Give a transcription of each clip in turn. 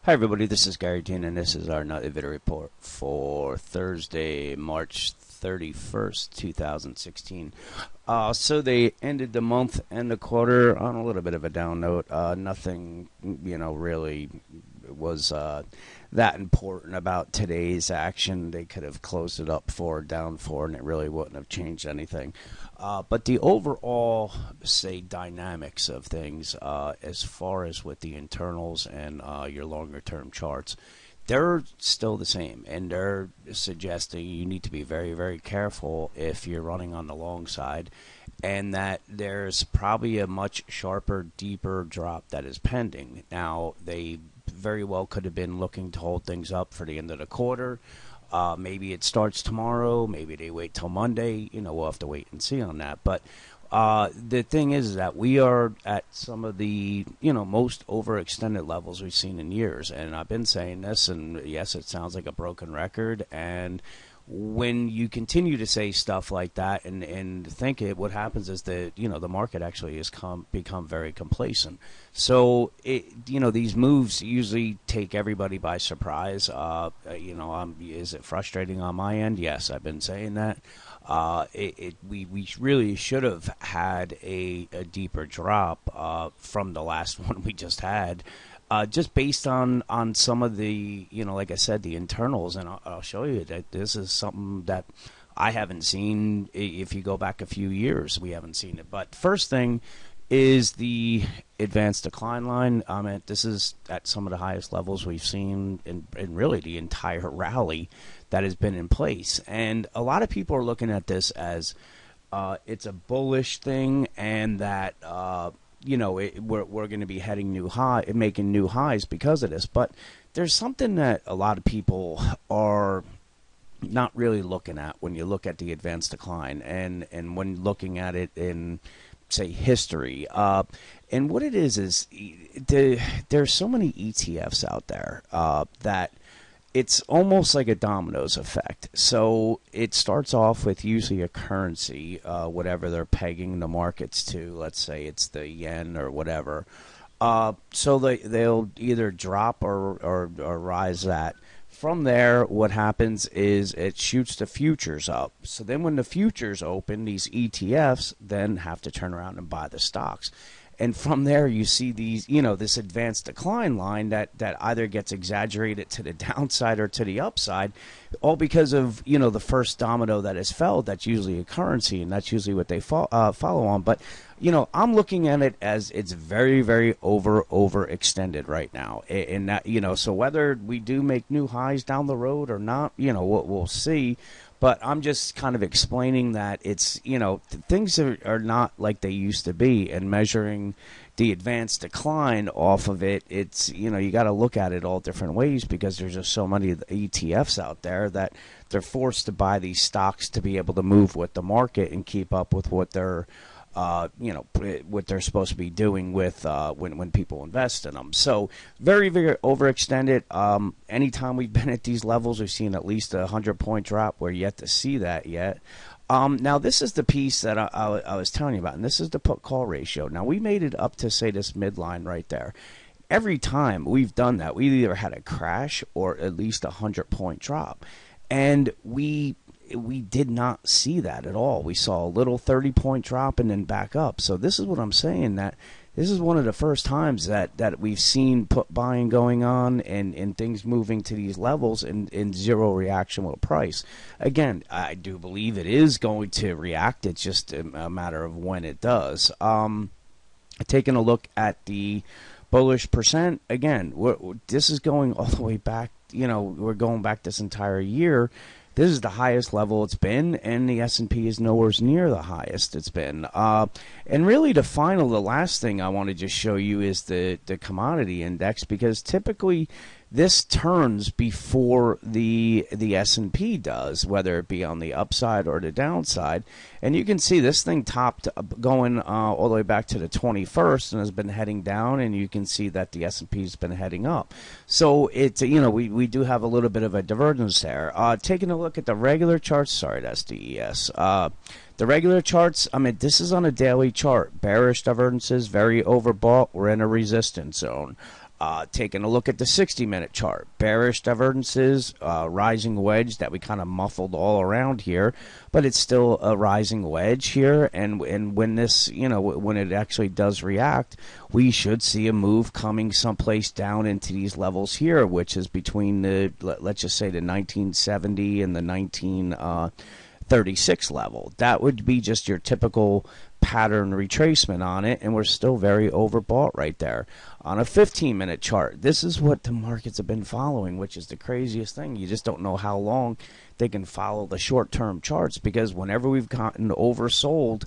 Hi everybody, this is Gary Dean and this is our nightly video report for Thursday, March 31st, 2016. So they ended the month and the quarter on a little bit of a down note. Nothing, really was that important about today's action. They could have closed it up 4 down 4 and it really wouldn't have changed anything. But the overall, say, dynamics of things, as far as with the internals and your longer-term charts, they're still the same, and they're suggesting you need to be very, very careful if you're running on the long side, and that there's probably a much sharper, deeper drop that is pending. Now, they very well could have been looking to hold things up for the end of the quarter. Maybe it starts tomorrow. Maybe they wait till Monday. We'll have to wait and see on that. But the thing is that we are at some of the, most overextended levels we've seen in years. And I've been saying this, and yes, it sounds like a broken record. And when you continue to say stuff like that and think it, what happens is that, the market actually has become very complacent. So, these moves usually take everybody by surprise. Is it frustrating on my end? Yes, I've been saying that. We really should have had a deeper drop from the last one we just had. Just based on some of the, like I said, the internals, and I'll show you that this is something that I haven't seen. If you go back a few years, we haven't seen it. But first thing is the advanced decline line. This is at some of the highest levels we've seen in really the entire rally that has been in place. And a lot of people are looking at this as it's a bullish thing, and that we're going to be heading making new highs because of this. But there's something that a lot of people are not really looking at when you look at the advanced decline, and when looking at it in, say, history. And what it is there's so many ETFs out there that it's almost like a dominoes effect. So it starts off with usually a currency, whatever they're pegging the markets to. Let's say it's the yen or whatever. So they'll either drop or rise that. From there, what happens is it shoots the futures up. So then when the futures open, these ETFs then have to turn around and buy the stocks. And from there, you see these, this advanced decline line that either gets exaggerated to the downside or to the upside, all because of, the first domino that is felled. That's usually a currency, and that's usually what they follow on. But, I'm looking at it as it's very, very overextended right now. And that, so whether we do make new highs down the road or not, we'll see. But I'm just kind of explaining that it's, things are not like they used to be, and measuring the advanced decline off of it, it's, you got to look at it all different ways, because there's just so many ETFs out there that they're forced to buy these stocks to be able to move with the market and keep up with what they're what they're supposed to be doing with when people invest in them. So very, very overextended. Anytime we've been at these levels, we've seen at least a 100-point drop. We're yet to see that yet. Now, this is the piece that I was telling you about, and this is the put-call ratio. Now, we made it up to, say, this midline right there. Every time we've done that, we either had a crash or at least a 100-point drop. And we did not see that at all. We saw a little 30-point drop and then back up. So this is what I'm saying, that this is one of the first times that we've seen put buying going on and things moving to these levels and zero reaction with price. Again, I do believe it is going to react. It's just a matter of when it does. Taking a look at the bullish percent, again, this is going all the way back. We're going back this entire year. This is the highest level it's been, and the S&P is nowhere near the highest it's been. And really, the last thing I want to just show you is the commodity index, because typically this turns before the S&P does, whether it be on the upside or the downside. And you can see this thing topped going all the way back to the 21st and has been heading down, and you can see that the S&P has been heading up. So it's, we do have a little bit of a divergence there. Taking a look at the regular charts, sorry, that's DES. The regular charts, this is on a daily chart. Bearish divergences, very overbought. We're in a resistance zone. Taking a look at the 60-minute chart, bearish divergences, rising wedge that we kind of muffled all around here, but it's still a rising wedge here. And when this, when it actually does react, we should see a move coming someplace down into these levels here, which is between the, let's just say, the 1970 and the 1936 level. That would be just your typical pattern retracement on it, and we're still very overbought right there. On a 15-minute chart, this is what the markets have been following, which is the craziest thing. You just don't know how long they can follow the short-term charts, because whenever we've gotten oversold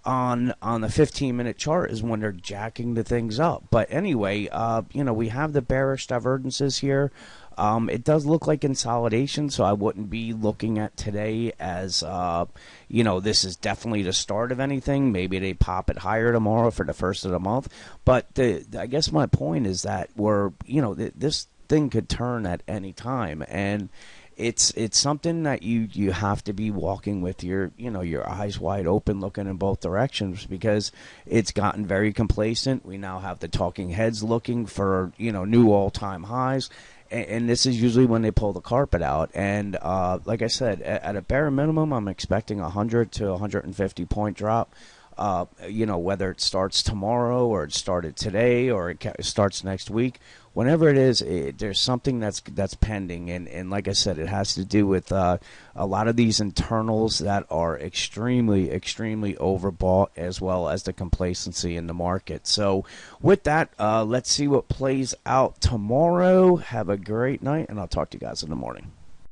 on the 15-minute chart is when they're jacking the things up. But anyway, we have the bearish divergences here. It does look like consolidation, so I wouldn't be looking at today as, this is definitely the start of anything. Maybe they pop it higher tomorrow for the first of the month. But I guess my point is that this thing could turn at any time, and it's something that you have to be walking with your eyes wide open, looking in both directions, because it's gotten very complacent. We now have the talking heads looking for new all-time highs. And this is usually when they pull the carpet out. And like I said, at a bare minimum, I'm expecting 100 to 150 point drop. Whether it starts tomorrow or it started today or it starts next week, whenever it is, there's something that's pending. And like I said, it has to do with a lot of these internals that are extremely, extremely overbought, as well as the complacency in the market. So with that, let's see what plays out tomorrow. Have a great night, and I'll talk to you guys in the morning.